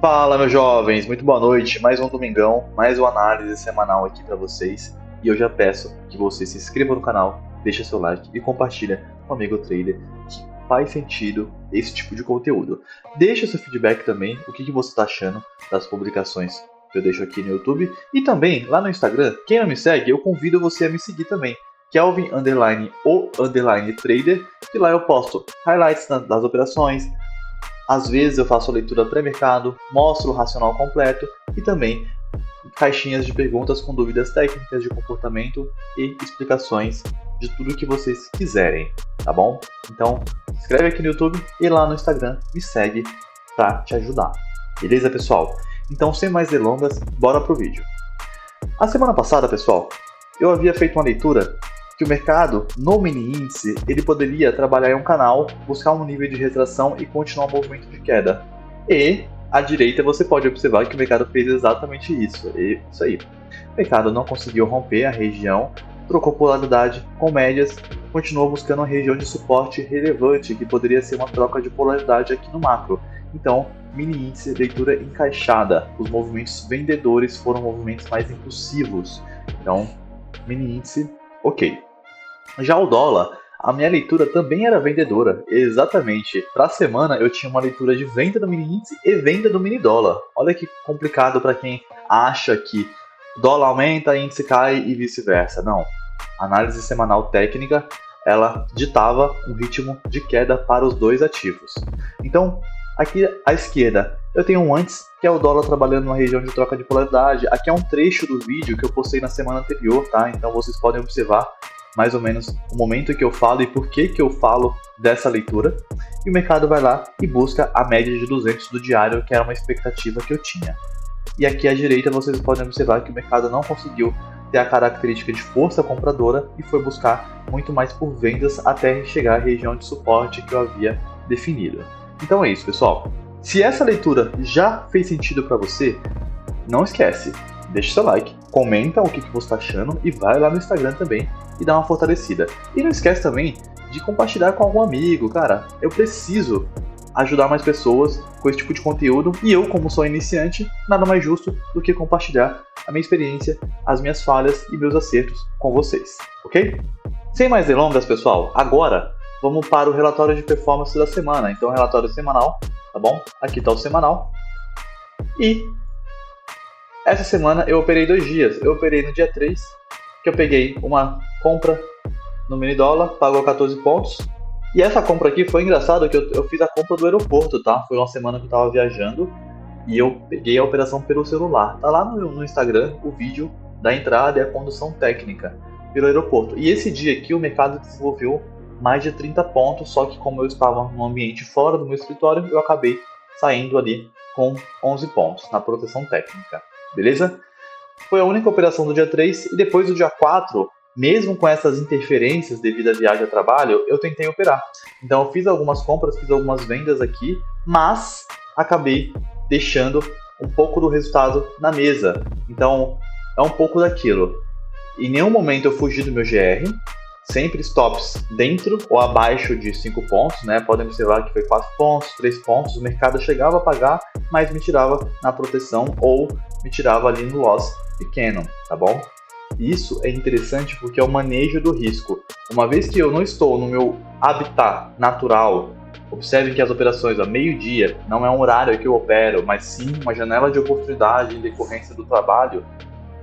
Fala, meus jovens, muito boa noite. Mais um domingão, mais uma análise semanal aqui para vocês. E eu já peço que você se inscreva no canal, deixe seu like e compartilha com o amigo trader que faz sentido esse tipo de conteúdo. Deixa seu feedback também, o que você está achando das publicações que eu deixo aqui no YouTube e também lá no Instagram. Quem não me segue, eu convido você a me seguir também. Kelvin_o_trader, que lá eu posto highlights das operações. Às vezes eu faço a leitura pré-mercado, mostro o racional completo e também caixinhas de perguntas com dúvidas técnicas de comportamento e explicações de tudo que vocês quiserem, tá bom? Então, se inscreve aqui no YouTube e lá no Instagram me segue para te ajudar. Beleza, pessoal? Então, sem mais delongas, bora pro vídeo. A semana passada, pessoal, eu havia feito uma leitura que o mercado, no mini índice, ele poderia trabalhar em um canal, buscar um nível de retração e continuar o movimento de queda. E, à direita, você pode observar que o mercado fez exatamente isso. Isso aí. O mercado não conseguiu romper a região, trocou polaridade com médias, continuou buscando uma região de suporte relevante, que poderia ser uma troca de polaridade aqui no macro. Então, mini índice, leitura encaixada. Os movimentos vendedores foram movimentos mais impulsivos. Então, mini índice, ok. Já o dólar, a minha leitura também era vendedora, exatamente. Para a semana eu tinha uma leitura de venda do mini índice e venda do mini dólar. Olha que complicado para quem acha que dólar aumenta, índice cai e vice-versa. Não, a análise semanal técnica, ela ditava um ritmo de queda para os dois ativos. Então, aqui à esquerda eu tenho um antes, que é o dólar trabalhando numa região de troca de polaridade. Aqui é um trecho do vídeo que eu postei na semana anterior, tá? Então vocês podem observar mais ou menos o momento que eu falo e por que eu falo dessa leitura. E o mercado vai lá e busca a média de 200 do diário, que era uma expectativa que eu tinha. E aqui à direita vocês podem observar que o mercado não conseguiu ter a característica de força compradora e foi buscar muito mais por vendas até chegar à região de suporte que eu havia definido. Então é isso, pessoal. Se essa leitura já fez sentido para você, não esquece, deixa seu like, comenta o que você está achando e vai lá no Instagram também e dá uma fortalecida. E não esquece também de compartilhar com algum amigo, cara. Eu preciso ajudar mais pessoas com esse tipo de conteúdo e eu, como sou iniciante, nada mais justo do que compartilhar a minha experiência, as minhas falhas e meus acertos com vocês, ok? Sem mais delongas, pessoal, agora vamos para o relatório de performance da semana. Então, relatório semanal, tá bom? Aqui está o semanal. E essa semana eu operei 2 dias. Eu operei no dia 3, que eu peguei uma compra no mini dólar, pagou 14 pontos. E essa compra aqui foi engraçado que eu fiz a compra do aeroporto, tá? Foi uma semana que eu tava viajando e eu peguei a operação pelo celular. Tá lá no Instagram o vídeo da entrada e a condução técnica pelo aeroporto. E esse dia aqui o mercado desenvolveu mais de 30 pontos, só que como eu estava num ambiente fora do meu escritório, eu acabei saindo ali com 11 pontos na proteção técnica. Beleza? Foi a única operação do dia 3 e depois do dia 4, mesmo com essas interferências devido à viagem a trabalho, eu tentei operar. Então eu fiz algumas compras, fiz algumas vendas aqui, mas acabei deixando um pouco do resultado na mesa. Então é um pouco daquilo. Em nenhum momento eu fugi do meu GR, sempre stops dentro ou abaixo de 5 pontos, né? Podem observar que foi 4 pontos, 3 pontos, o mercado chegava a pagar, mas me tirava na proteção ou me tirava ali no loss pequeno, tá bom? Isso é interessante porque é o manejo do risco. Uma vez que eu não estou no meu habitat natural, observem que as operações a meio-dia não é um horário que eu opero, mas sim uma janela de oportunidade em decorrência do trabalho,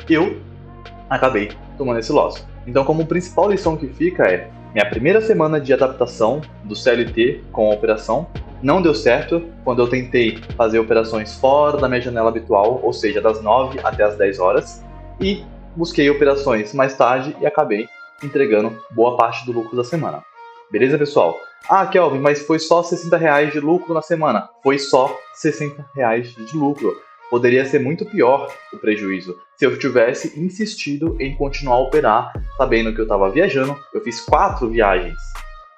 eu acabei tomando esse loss. Então, como principal lição que fica é, minha primeira semana de adaptação do CLT com a operação não deu certo quando eu tentei fazer operações fora da minha janela habitual, ou seja, das 9 até as 10 horas, e busquei operações mais tarde e acabei entregando boa parte do lucro da semana. Beleza, pessoal? Ah, Kelvin, mas foi só R$60 de lucro na semana. Foi só R$60 de lucro. Poderia ser muito pior o prejuízo se eu tivesse insistido em continuar a operar, sabendo que eu estava viajando. Eu fiz 4 viagens.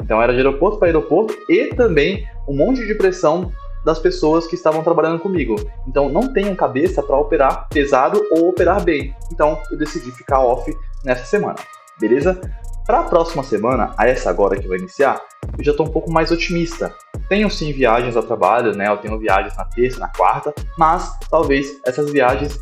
Então era de aeroporto para aeroporto e também um monte de pressão das pessoas que estavam trabalhando comigo. Então não tenham cabeça para operar pesado ou operar bem. Então eu decidi ficar off nessa semana. Beleza? Para a próxima semana, a essa agora que vai iniciar, eu já estou um pouco mais otimista. Tenho sim viagens ao trabalho, né? Eu tenho viagens na terça, na quarta, mas talvez essas viagens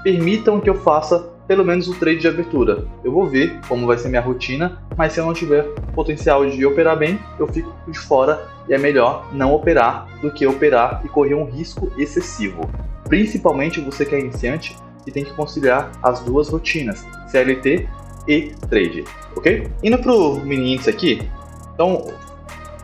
permitam que eu faça pelo menos o trade de abertura. Eu vou ver como vai ser minha rotina, mas se eu não tiver potencial de operar bem, eu fico de fora e é melhor não operar do que operar e correr um risco excessivo. Principalmente você que é iniciante e tem que conciliar as duas rotinas, CLT e trade, ok? Indo para o mini índice aqui, então,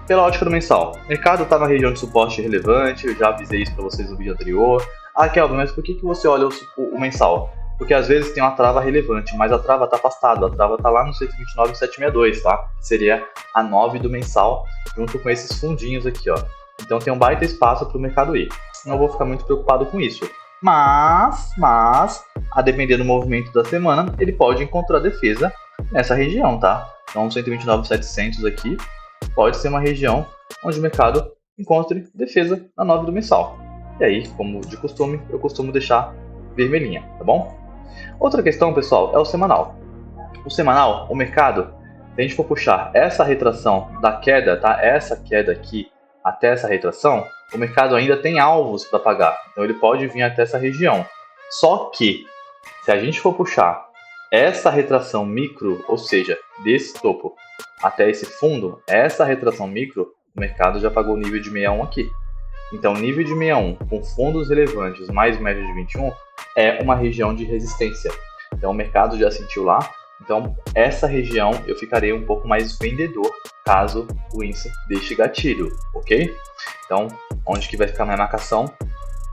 pela ótica do mensal, o mercado está na região de suporte relevante, eu já avisei isso para vocês no vídeo anterior. Ah, Kelvin, mas por que você olha o mensal? Porque às vezes tem uma trava relevante, mas a trava está afastada, a trava está lá no 129,762, tá? Que seria a 9 do mensal, junto com esses fundinhos aqui, ó. Então tem um baita espaço para o mercado ir. Não vou ficar muito preocupado com isso. Mas, a depender do movimento da semana, ele pode encontrar defesa nessa região, tá? Então 129,700 aqui pode ser uma região onde o mercado encontre defesa na 9 do mensal. E aí, como de costume, eu costumo deixar vermelhinha, tá bom? Outra questão, pessoal, é o semanal. O semanal, o mercado, se a gente for puxar essa retração da queda, tá? Essa queda aqui até essa retração, o mercado ainda tem alvos para pagar. Então ele pode vir até essa região. Só que, se a gente for puxar essa retração micro, ou seja, desse topo até esse fundo, essa retração micro, o mercado já pagou o nível de 61 aqui. Então, nível de 61 com fundos relevantes mais média de 21 é uma região de resistência. Então, o mercado já sentiu lá. Então, essa região eu ficarei um pouco mais vendedor caso o índice deixe gatilho, ok? Então, onde que vai ficar minha marcação?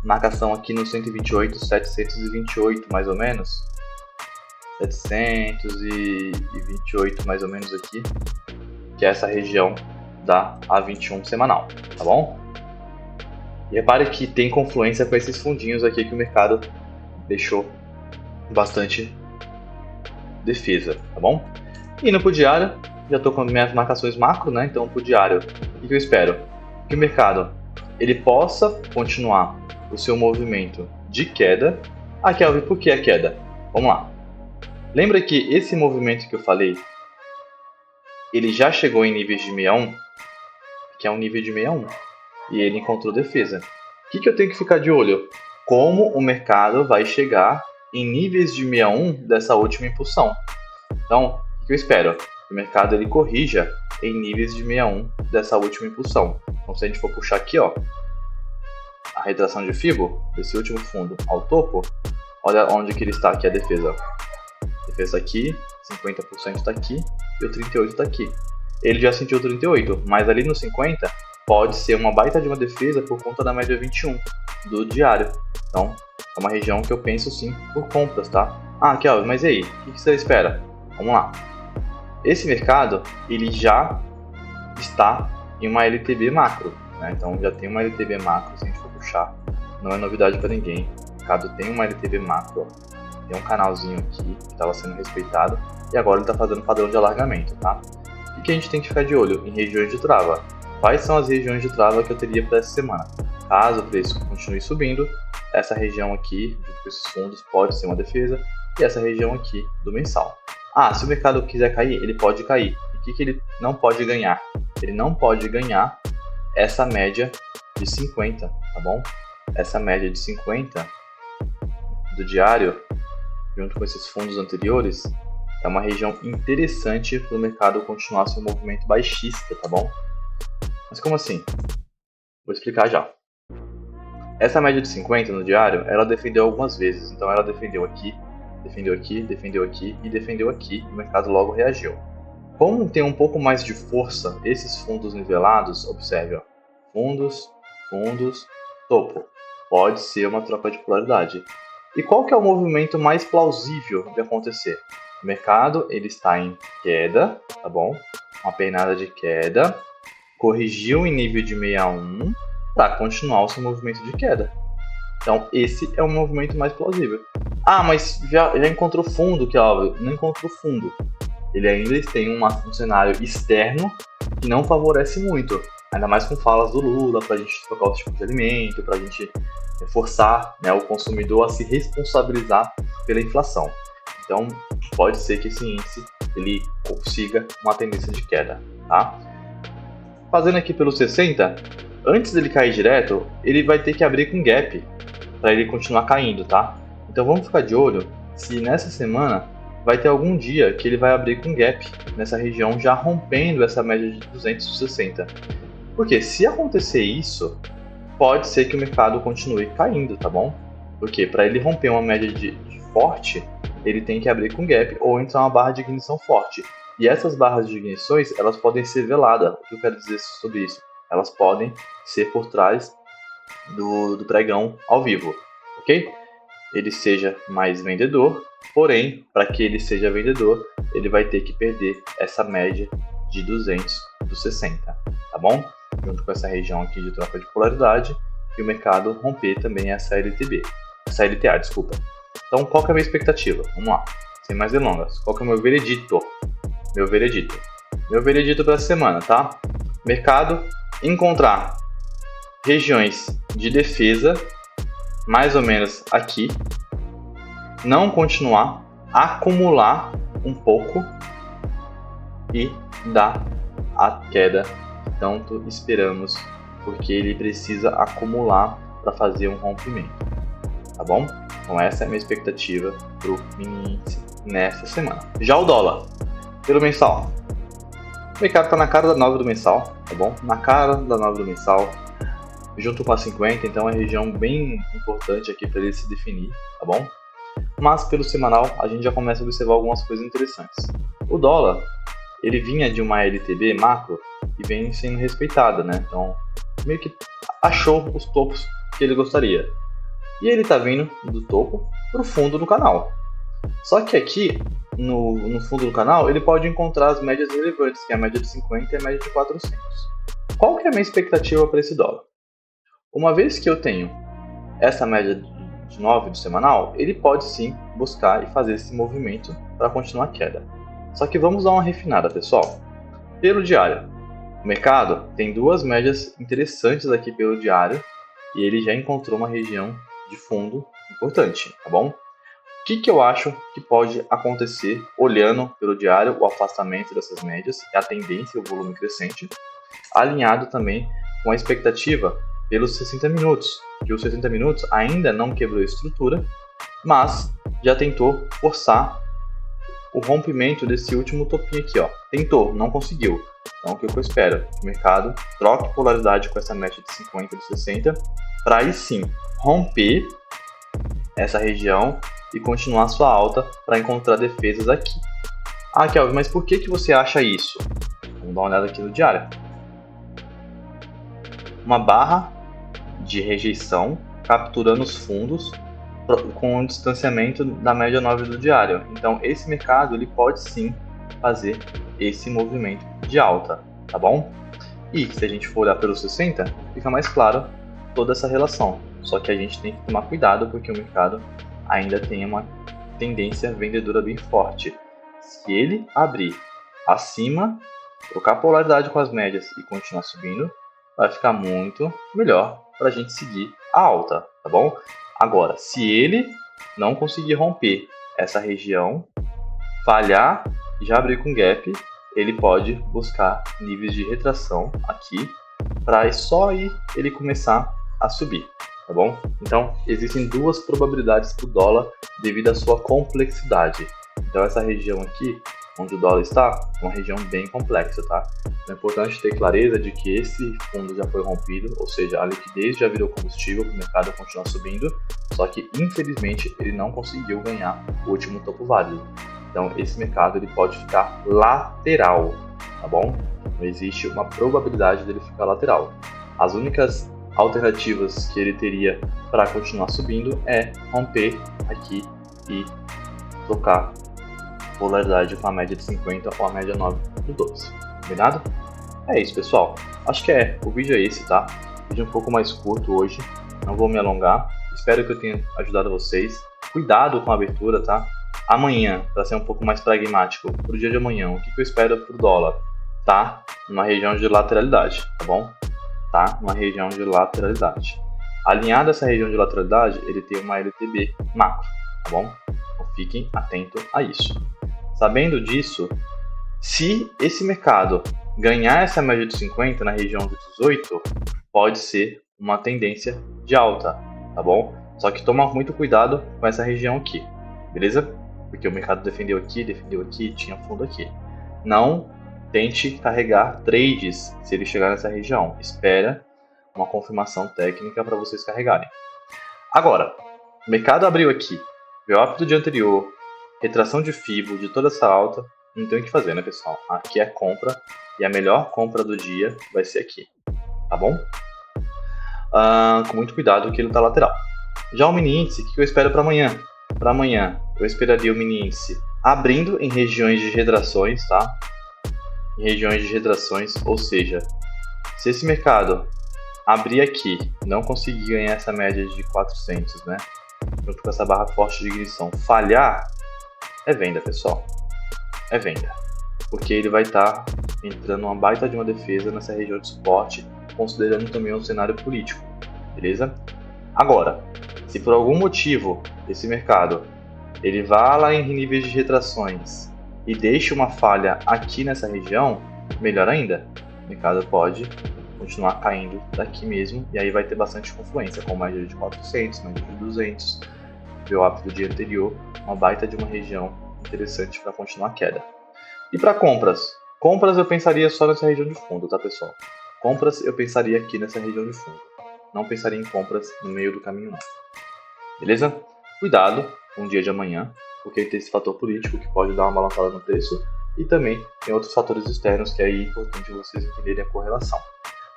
Marcação aqui no 128,728 mais ou menos. 728 mais ou menos aqui, que é essa região da A21 semanal, tá bom? E repare que tem confluência com esses fundinhos aqui que o mercado deixou bastante defesa, tá bom? Indo para o diário, já estou com minhas marcações macro, né? Então, para o diário, o que eu espero? Que o mercado ele possa continuar o seu movimento de queda. Ah, Kelvin, por que a queda? Vamos lá. Lembra que esse movimento que eu falei, ele já chegou em níveis de 61, que é um nível de 61, e ele encontrou defesa. O que eu tenho que ficar de olho? Como o mercado vai chegar em níveis de 61 dessa última impulsão. Então, o que eu espero? Que o mercado ele corrija em níveis de 61 dessa última impulsão. Então, se a gente for puxar aqui, ó, a retração de Fibo, desse último fundo ao topo, olha onde que ele está aqui a defesa. Defesa aqui, 50% está aqui e o 38 está aqui. Ele já sentiu o 38, mas ali no 50 pode ser uma baita de uma defesa por conta da média 21 do diário. Então, é uma região que eu penso sim por compras, tá? Ah, Kelvin, mas e aí? O que você espera? Vamos lá. Esse mercado, ele já está em uma LTB macro, né? Então, já tem uma LTB macro, se a gente for puxar. Não é novidade para ninguém. O mercado tem uma LTB macro, ó. Tem um canalzinho aqui que estava sendo respeitado e agora ele está fazendo padrão de alargamento, tá? O que a gente tem que ficar de olho? Em regiões de trava. Quais são as regiões de trava que eu teria para essa semana? Caso o preço continue subindo, essa região aqui, junto com esses fundos, pode ser uma defesa, e essa região aqui do mensal. Ah, se o mercado quiser cair, ele pode cair. E o que ele não pode ganhar? Ele não pode ganhar essa média de 50, tá bom? Essa média de 50 do diário, junto com esses fundos anteriores, é uma região interessante para o mercado continuar seu movimento baixista, tá bom? Mas como assim? Vou explicar já. Essa média de 50 no diário, ela defendeu algumas vezes. Então ela defendeu aqui, defendeu aqui, defendeu aqui e defendeu aqui. E o mercado logo reagiu. Como tem um pouco mais de força esses fundos nivelados, observe, ó, fundos, fundos, topo. Pode ser uma troca de polaridade. E qual que é o movimento mais plausível de acontecer? O mercado ele está em queda, tá bom? Uma pernada de queda, corrigiu em nível de 61 para continuar o seu movimento de queda. Então esse é o movimento mais plausível. Ah, mas já encontrou fundo, que óbvio, não encontrou fundo. Ele ainda tem um cenário externo que não favorece muito, ainda mais com falas do Lula para a gente trocar o tipo de alimento, para a gente forçar, né, o consumidor a se responsabilizar pela inflação. Então, pode ser que esse índice ele consiga uma tendência de queda, tá? Fazendo aqui pelo 60, antes dele cair direto, ele vai ter que abrir com gap para ele continuar caindo, tá? Então vamos ficar de olho se nessa semana vai ter algum dia que ele vai abrir com gap nessa região, já rompendo essa média de 260. Porque se acontecer isso, pode ser que o mercado continue caindo, tá bom? Porque para ele romper uma média de forte, ele tem que abrir com gap ou entrar uma barra de ignição forte. E essas barras de ignições, elas podem ser veladas. O que eu quero dizer sobre isso? Elas podem ser por trás do pregão ao vivo, ok? Ele seja mais vendedor, porém, para que ele seja vendedor, ele vai ter que perder essa média de 200 do 60, tá bom? Junto com essa região aqui de troca de polaridade e o mercado romper também essa LTA, desculpa. Então, qual que é a minha expectativa? Vamos lá, sem mais delongas. Qual que é o meu veredito? Meu veredito para a semana, tá? Mercado encontrar regiões de defesa, mais ou menos aqui, não continuar, acumular um pouco e dar a queda que tanto esperamos, porque ele precisa acumular para fazer um rompimento, tá bom? Então essa é a minha expectativa para o mini índice nessa semana. Já o dólar, pelo mensal, o mercado está na cara da 9 do mensal, tá bom? Na cara da 9 do mensal, junto com a 50, então é uma região bem importante aqui para ele se definir, tá bom? Mas pelo semanal a gente já começa a observar algumas coisas interessantes. O dólar, ele vinha de uma LTB macro e vem sendo respeitada, né? Então meio que achou os topos que ele gostaria. E ele está vindo do topo para o fundo do canal. Só que aqui no fundo do canal ele pode encontrar as médias relevantes, que é a média de 50 e a média de 400. Qual que é a minha expectativa para esse dólar? Uma vez que eu tenho essa média de 9 do semanal, ele pode sim buscar e fazer esse movimento para continuar a queda. Só que vamos dar uma refinada, pessoal. Pelo diário, o mercado tem duas médias interessantes aqui pelo diário e ele já encontrou uma região de fundo importante, tá bom? O que eu acho que pode acontecer olhando pelo diário, o afastamento dessas médias, a tendência e o volume crescente, alinhado também com a expectativa pelos 60 minutos, que os 60 minutos ainda não quebrou a estrutura, mas já tentou forçar o rompimento desse último topinho aqui, ó. Tentou, não conseguiu. Então o que eu espero? Que o mercado troque polaridade com essa média de 50 e de 60, para aí sim romper essa região e continuar sua alta para encontrar defesas aqui. Ah, Kelvin, mas por que você acha isso? Vamos dar uma olhada aqui no diário. Uma barra de rejeição capturando os fundos com um distanciamento da média 9 do diário. Então esse mercado ele pode sim fazer esse movimento de alta, tá bom? E se a gente for olhar pelo 60, fica mais claro toda essa relação. Só que a gente tem que tomar cuidado porque o mercado ainda tem uma tendência vendedora bem forte. Se ele abrir acima, trocar polaridade com as médias e continuar subindo, vai ficar muito melhor para a gente seguir a alta, tá bom? Agora, se ele não conseguir romper essa região, falhar e já abrir com gap, ele pode buscar níveis de retração aqui para só aí ele começar a subir, tá bom? Então, existem duas probabilidades para o dólar devido à sua complexidade. Então, essa região aqui, onde o dólar está, é uma região bem complexa, tá? É importante ter clareza de que esse fundo já foi rompido, ou seja, a liquidez já virou combustível para o mercado continuar subindo, só que infelizmente ele não conseguiu ganhar o último topo válido. Então esse mercado ele pode ficar lateral, tá bom? Não existe uma probabilidade dele ficar lateral. As únicas alternativas que ele teria para continuar subindo é romper aqui e trocar polaridade com a média de 50 ou a média 9 do 12, combinado? É isso, pessoal. Acho que o vídeo é esse, tá? Vídeo um pouco mais curto hoje, não vou me alongar. Espero que eu tenha ajudado vocês. Cuidado com a abertura, tá? Amanhã, para ser um pouco mais pragmático, pro dia de amanhã, o que eu espero pro dólar? Tá numa região de lateralidade, tá bom? Tá numa região de lateralidade. Alinhado a essa região de lateralidade, ele tem uma LTB macro, tá bom? Então fiquem atentos a isso. Sabendo disso, se esse mercado ganhar essa média de 50 na região do 18 pode ser uma tendência de alta, tá bom? Só que toma muito cuidado com essa região aqui, beleza? Porque o mercado defendeu aqui, tinha fundo aqui. Não tente carregar trades se ele chegar nessa região. Espera uma confirmação técnica para vocês carregarem. Agora, o mercado abriu aqui, VWAP do dia anterior, retração de FIBO de toda essa alta, não tem o que fazer, né, pessoal? Aqui é compra e a melhor compra do dia vai ser aqui, tá bom? Com muito cuidado que ele está lateral. Já o mini índice, o que eu espero para amanhã? Para amanhã, eu esperaria o mini índice abrindo em regiões de retrações, tá? Em regiões de retrações, ou seja, se esse mercado abrir aqui, não conseguir ganhar essa média de 400, né? Junto com essa barra forte de ignição, falhar, é venda, pessoal. É venda. Porque ele vai estar entrando numa baita de uma defesa nessa região de suporte, considerando também o cenário político, beleza? Agora, se por algum motivo esse mercado ele vá lá em níveis de retrações e deixe uma falha aqui nessa região, melhor ainda, o mercado pode continuar caindo daqui mesmo e aí vai ter bastante confluência, com média de 400, média de 200, VWAP do dia anterior, uma baita de uma região interessante para continuar a queda. E para compras? Compras eu pensaria só nessa região de fundo, tá, pessoal? Compras eu pensaria aqui nessa região de fundo. Não pensaria em compras no meio do caminho, não. Beleza? Cuidado com o dia de amanhã, porque tem esse fator político que pode dar uma balançada no preço e também tem outros fatores externos que aí é importante vocês entenderem a correlação.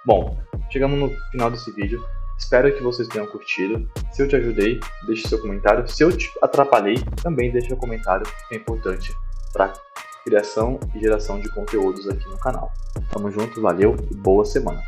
Bom, chegamos no final desse vídeo. Espero que vocês tenham curtido. Se eu te ajudei, deixe seu comentário. Se eu te atrapalhei, também deixe seu comentário, que é importante para criação e geração de conteúdos aqui no canal. Tamo junto, valeu e boa semana!